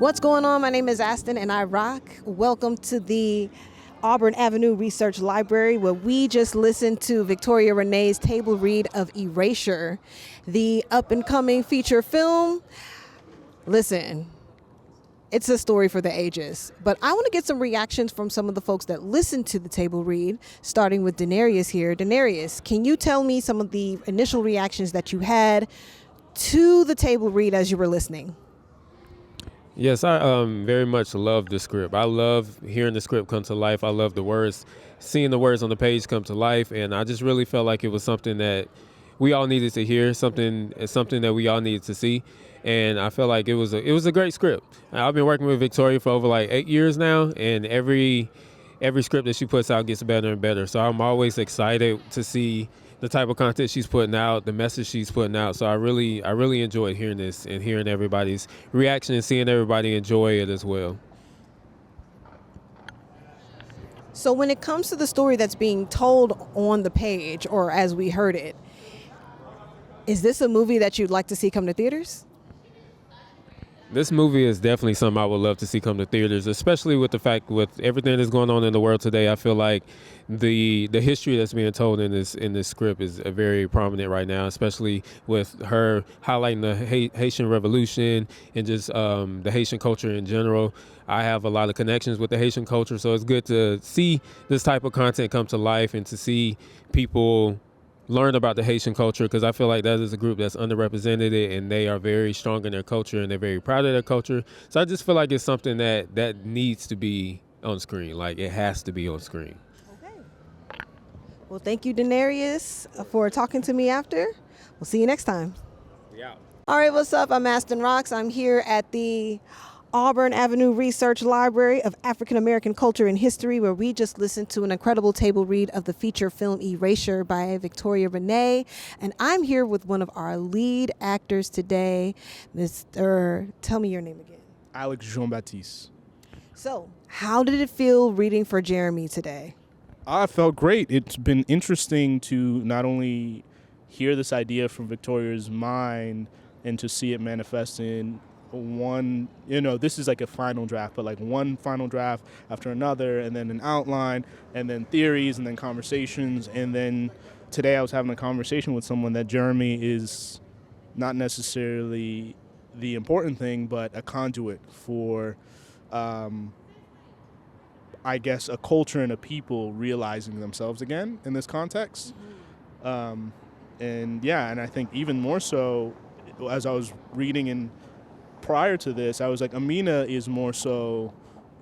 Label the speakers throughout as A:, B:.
A: What's going on? My name is Aston and I rock. Welcome to the Auburn Avenue Research Library, where we just listened to Victoria Renee's table read of Erasure, the up and coming feature film. Listen, it's a story for the ages, but I want to get some reactions from some of the folks that listened to the table read, starting with Denarius here. Denarius, can you tell me some of the initial reactions that you had to the table read as you were listening?
B: Yes, I very much love the script. I love hearing the script come to life. I love the words, seeing the words on the page come to life, and I just really felt like it was something that we all needed to hear, something that we all needed to see, and I felt like it was a great script. I've been working with Victoria for over like 8 years now, and every script that she puts out gets better and better. So I'm always excited to see the type of content she's putting out, the message she's putting out. So I really enjoyed hearing this and hearing everybody's reaction and seeing everybody enjoy it as well.
A: So when it comes to the story that's being told on the page or as we heard it, is this a movie that you'd like to see come to theaters?
B: This movie is definitely something I would love to see come to theaters, especially with the fact with everything that's going on in the world today. I feel like the history that's being told in this script is very prominent right now, especially with her highlighting the Haitian Revolution and just the Haitian culture in general. I have a lot of connections with the Haitian culture, so it's good to see this type of content come to life and to see people learn about the Haitian culture, because I feel like that is a group that's underrepresented and they are very strong in their culture and they're very proud of their culture. So I just feel like it's something that needs to be on screen. Like, it has to be on screen.
A: Okay. Well, thank you, Denarius, for talking to me after. We'll see you next time.
B: Yeah.
A: All right, what's up? I'm Aston Rocks. I'm here at the Auburn Avenue Research Library of African American Culture and History, where we just listened to an incredible table read of the feature film Erasure by Victoria Renee. And I'm here with one of our lead actors today, Mr. Tell me your name again.
C: Alex Jean-Baptiste.
A: So, how did it feel reading for Jeremy today?
C: I felt great. It's been interesting to not only hear this idea from Victoria's mind and to see it manifest in one, this is like a final draft, but like one final draft after another, and then an outline, and then theories, and then conversations. And then today I was having a conversation with someone that Jeremy is not necessarily the important thing, but a conduit for, I guess, a culture and a people realizing themselves again in this context. And I think even more so, as I was reading in prior to this, I was like, Amina is more so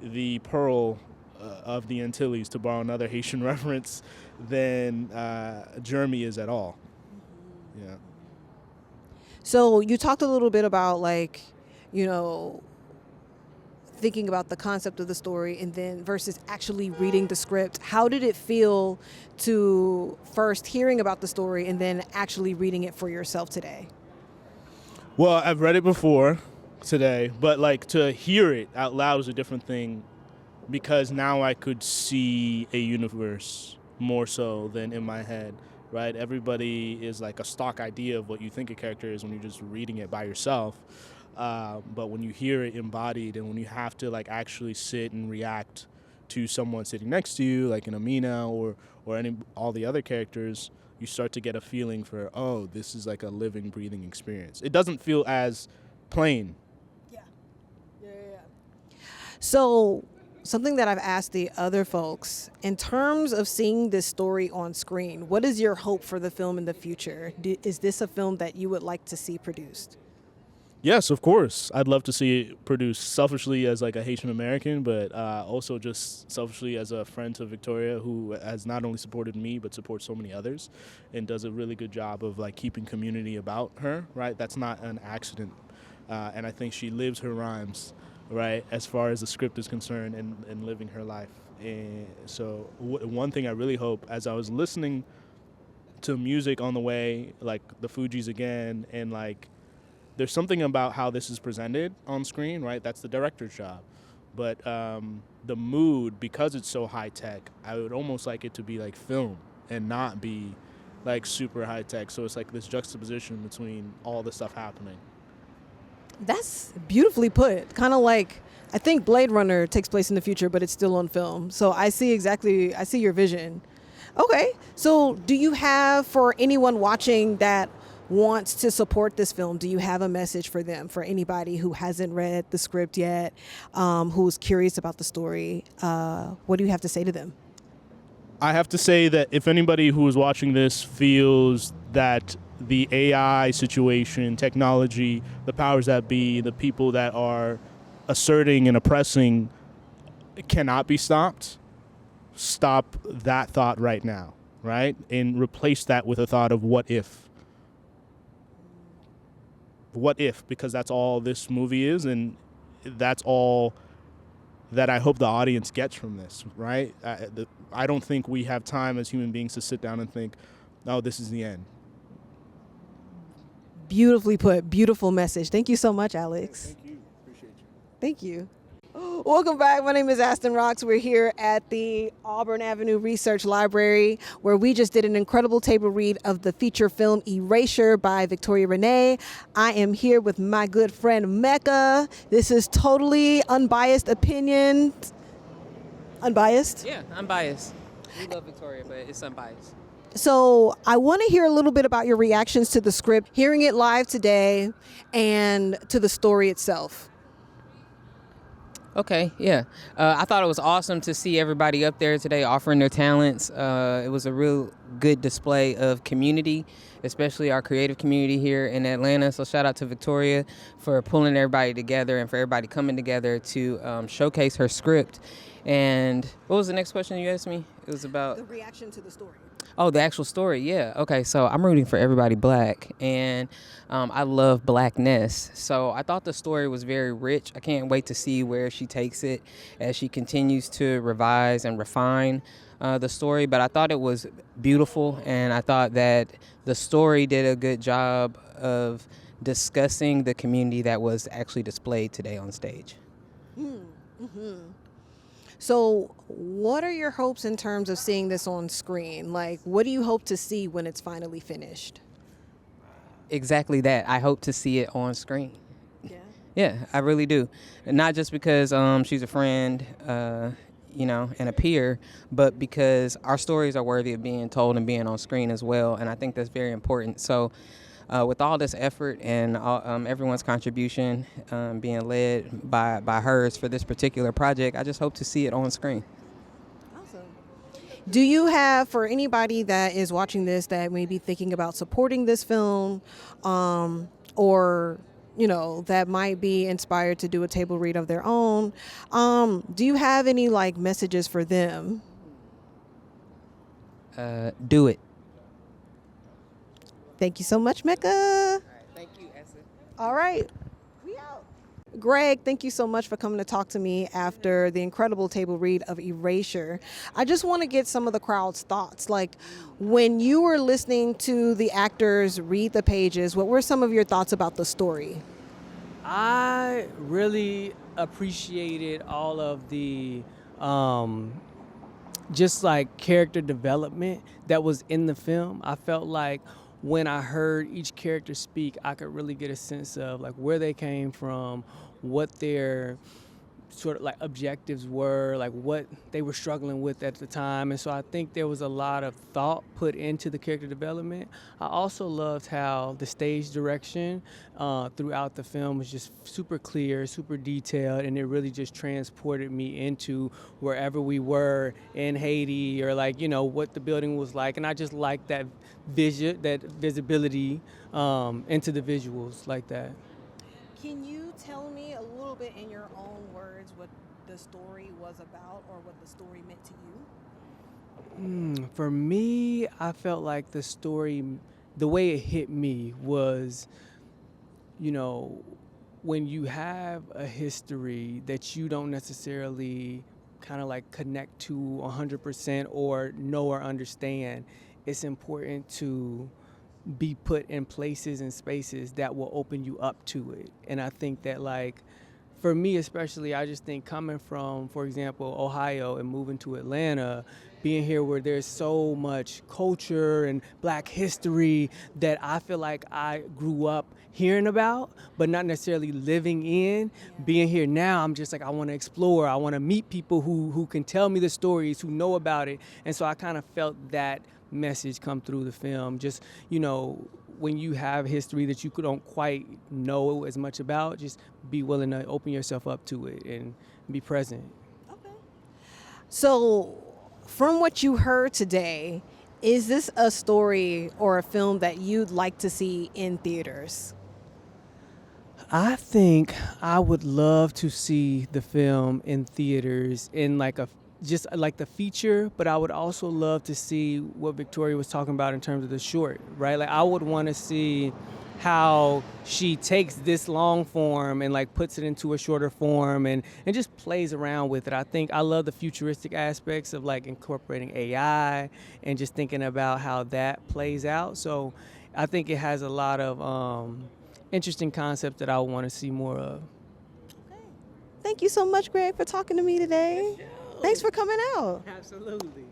C: the pearl of the Antilles, to borrow another Haitian reference, than Jeremy is at all. Yeah.
A: So you talked a little bit about thinking about the concept of the story and then versus actually reading the script. How did it feel to first hearing about the story and then actually reading it for yourself today?
C: Well, I've read it before today, but like to hear it out loud is a different thing, because now I could see a universe more so than in my head, right? Everybody is like a stock idea of what you think a character is when you're just reading it by yourself. But when you hear it embodied and when you have to like actually sit and react to someone sitting next to you, like an Amina or all the other characters, you start to get a feeling for, oh, this is like a living, breathing experience. It doesn't feel as plain.
A: So something that I've asked the other folks, in terms of seeing this story on screen, what is your hope for the film in the future? Is this a film that you would like to see produced?
C: Yes, of course. I'd love to see it produced selfishly as like a Haitian American, but also just selfishly as a friend to Victoria, who has not only supported me but supports so many others and does a really good job of like keeping community about her, right? That's not an accident. And I think she lives her rhymes, right, as far as the script is concerned, and living her life. And so one thing I really hope, as I was listening to music on the way, like the Fugees again, and like there's something about how this is presented on screen, right? That's the director's job. But the mood, because it's so high tech, I would almost like it to be like film and not be like super high tech. So it's like this juxtaposition between all the stuff happening.
A: That's beautifully put. Kind of like, I think Blade Runner takes place in the future, but it's still on film. So I see your vision. Okay. So do you have, for anyone watching that wants to support this film, do you have a message for them, for anybody who hasn't read the script yet, who's curious about the story? What do you have to say to them?
C: I have to say that if anybody who is watching this feels that the AI situation, technology, the powers that be, the people that are asserting and oppressing cannot be stopped, stop that thought right now, right? And replace that with a thought of what if. What if? Because that's all this movie is, and that's all that I hope the audience gets from this, right? I don't think we have time as human beings to sit down and think, oh, this is the end.
A: Beautifully put. Beautiful message. Thank you so much, Alex.
C: Thank you. Appreciate you.
A: Thank you. Welcome back. My name is Aston Rocks. We're here at the Auburn Avenue Research Library, where we just did an incredible table read of the feature film Erasure by Victoria Renee. I am here with my good friend Mecca. This is totally unbiased opinion. Unbiased?
D: Yeah, unbiased. We love Victoria, but it's unbiased.
A: So I want to hear a little bit about your reactions to the script, hearing it live today, and to the story itself.
D: Okay, yeah. I thought it was awesome to see everybody up there today offering their talents. It was a real good display of community, especially our creative community here in Atlanta. So shout out to Victoria for pulling everybody together and for everybody coming together to showcase her script. And what was the next question you asked me? It was about
A: The reaction to the story.
D: Oh, the actual story, yeah. Okay, so I'm rooting for everybody black, and I love blackness. So I thought the story was very rich. I can't wait to see where she takes it as she continues to revise and refine the story. But I thought it was beautiful, and I thought that the story did a good job of discussing the community that was actually displayed today on stage.
A: So what are your hopes in terms of seeing this on screen? Like, what do you hope to see when it's finally finished?
D: Exactly that. I hope to see it on screen.
A: Yeah.
D: Yeah, I really do. Not just because she's a friend, and a peer, but because our stories are worthy of being told and being on screen as well. And I think that's very important. So with all this effort and everyone's contribution being led by hers for this particular project, I just hope to see it on screen.
A: Awesome. Do you have, for anybody that is watching this that may be thinking about supporting this film, or that might be inspired to do a table read of their own, do you have any messages for them?
D: Do it.
A: Thank you so much, Mecca.
D: Thank you, Essa.
A: All right. We out. Greg, thank you so much for coming to talk to me after the incredible table read of Erasure. I just want to get some of the crowd's thoughts. Like, when you were listening to the actors read the pages, what were some of your thoughts about the story?
E: I really appreciated all of the just character development that was in the film. I felt like when I heard each character speak, I could really get a sense of where they came from, what their sort of objectives were, what they were struggling with at the time. And so I think there was a lot of thought put into the character development. I also loved how the stage direction throughout the film was just super clear, super detailed, and it really just transported me into wherever we were in Haiti, or what the building was like. And I just liked that visibility into the visuals like that.
A: Can you tell me a little bit in your own words what the story was about, or what the story meant to you?
E: For me, I felt like the story, the way it hit me was, when you have a history that you don't necessarily kind of connect to 100% or know or understand, it's important to be put in places and spaces that will open you up to it. And I think that for me especially, I just think coming from, for example, Ohio and moving to Atlanta, being here where there's so much culture and Black history that I feel like I grew up hearing about, but not necessarily living in. Being here now, I'm just like, I want to explore. I want to meet people who can tell me the stories, who know about it. And so I kind of felt that message come through the film. Just, when you have history that you don't quite know as much about, just be willing to open yourself up to it and be present.
A: Okay. So, from what you heard today, is this a story or a film that you'd like to see in theaters?
E: I think I would love to see the film in theaters in just like the feature, but I would also love to see what Victoria was talking about in terms of the short, right? Like I would want to see how she takes this long form and like puts it into a shorter form and just plays around with it. I think I love the futuristic aspects of like incorporating AI and just thinking about how that plays out. So I think it has a lot of interesting concepts that I want to see more of.
A: Okay. Thank you so much, Greg, for talking to me today. Thanks for coming out.
E: Absolutely.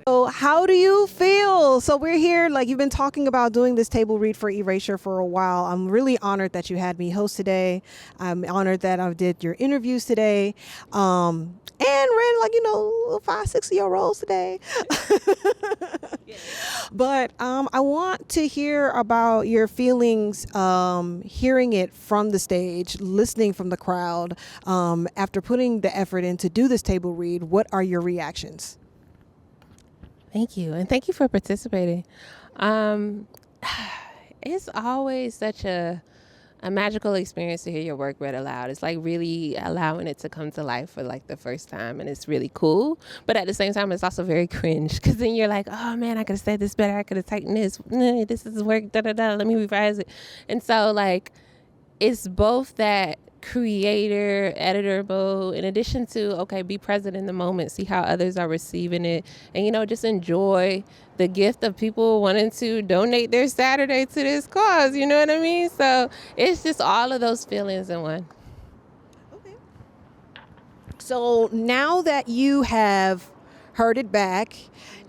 A: So how do you feel? So we're here, like you've been talking about doing this table read for Erasure for a while. I'm really honored that you had me host today. I'm honored that I did your interviews today. And read 5-6 roles today. But I want to hear about your feelings hearing it from the stage, listening from the crowd. After putting the effort in to do this table read, what are your reactions?
F: Thank you. And thank you for participating. It's always such a magical experience to hear your work read aloud. It's like really allowing it to come to life for like the first time, and it's really cool. But at the same time, it's also very cringe because then you're like, oh man, I could have said this better. I could have tightened this. This is work. Let me revise it. And so like, it's both that creator, editor mode, in addition to, be present in the moment, see how others are receiving it, and, just enjoy the gift of people wanting to donate their Saturday to this cause, you know what I mean? So it's just all of those feelings in one.
A: Okay. So now that you have heard it back,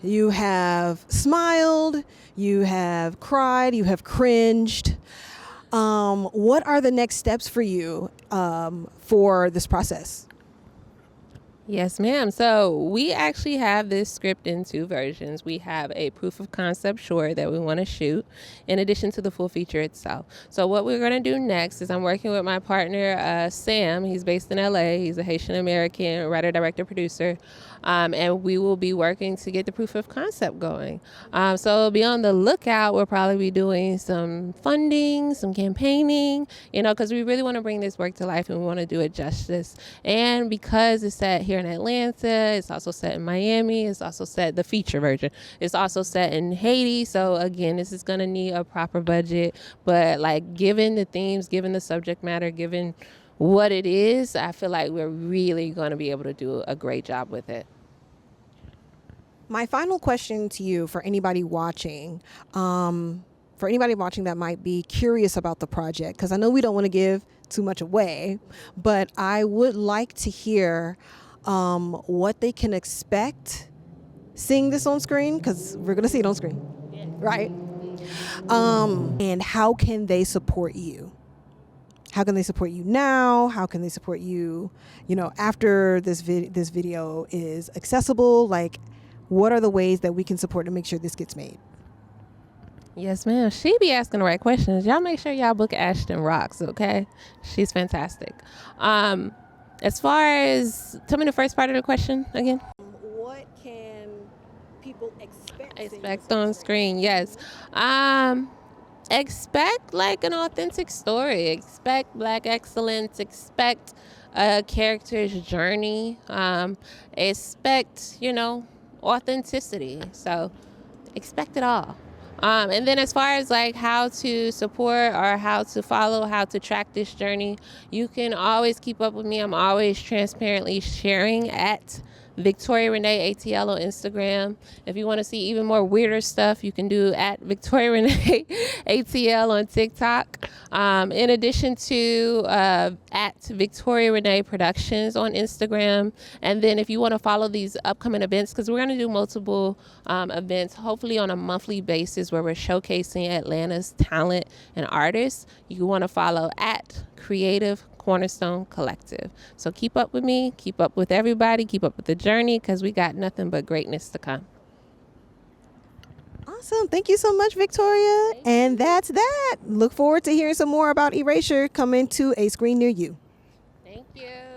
A: you have smiled, you have cried, you have cringed, what are the next steps for you for this process?
F: Yes, ma'am. So we actually have this script in 2 versions. We have a proof of concept short that we want to shoot in addition to the full feature itself. So what we're going to do next is I'm working with my partner, Sam. He's based in LA. He's a Haitian American writer, director, producer. And we will be working to get the proof of concept going. So be on the lookout. We'll probably be doing some funding, some campaigning, because we really want to bring this work to life and we want to do it justice. And because it's set here in Atlanta, it's also set in Miami, it's also set, the feature version, it's also set in Haiti. So again, this is going to need a proper budget, but like given the themes, given the subject matter, given what it is, I feel like we're really going to be able to do a great job with it.
A: My final question to you, for anybody watching that might be curious about the project, because I know we don't want to give too much away, but I would like to hear what they can expect seeing this on screen, because we're going to see it on screen, right? And how can they support you? How can they support you now? How can they support you, after this video is accessible? Like, what are the ways that we can support to make sure this gets made?
F: Yes, ma'am. She be asking the right questions. Y'all make sure y'all book Ashton Rocks, okay? She's fantastic. As far as, tell me the first part of the question again.
A: What can people
F: Expect on screen, yes. Expect like an authentic story. Expect Black excellence. Expect a character's journey. Expect, authenticity. So expect it all. And then as far as like how to support or how to follow, how to track this journey, you can always keep up with me. I'm always transparently sharing at Victoria Renee ATL on Instagram. If you want to see even more weirder stuff, you can do at Victoria Renee ATL on TikTok. In addition to at Victoria Renee Productions on Instagram. And then if you want to follow these upcoming events, because we're going to do multiple events, hopefully on a monthly basis, where we're showcasing Atlanta's talent and artists, you want to follow at Creative Cornerstone Collective. So keep up with me, keep up with everybody, keep up with the journey, because we got nothing but greatness to come.
A: Awesome. Thank you so much, Victoria. And that's that. Look forward to hearing some more about Erasure coming to a screen near you.
F: Thank you.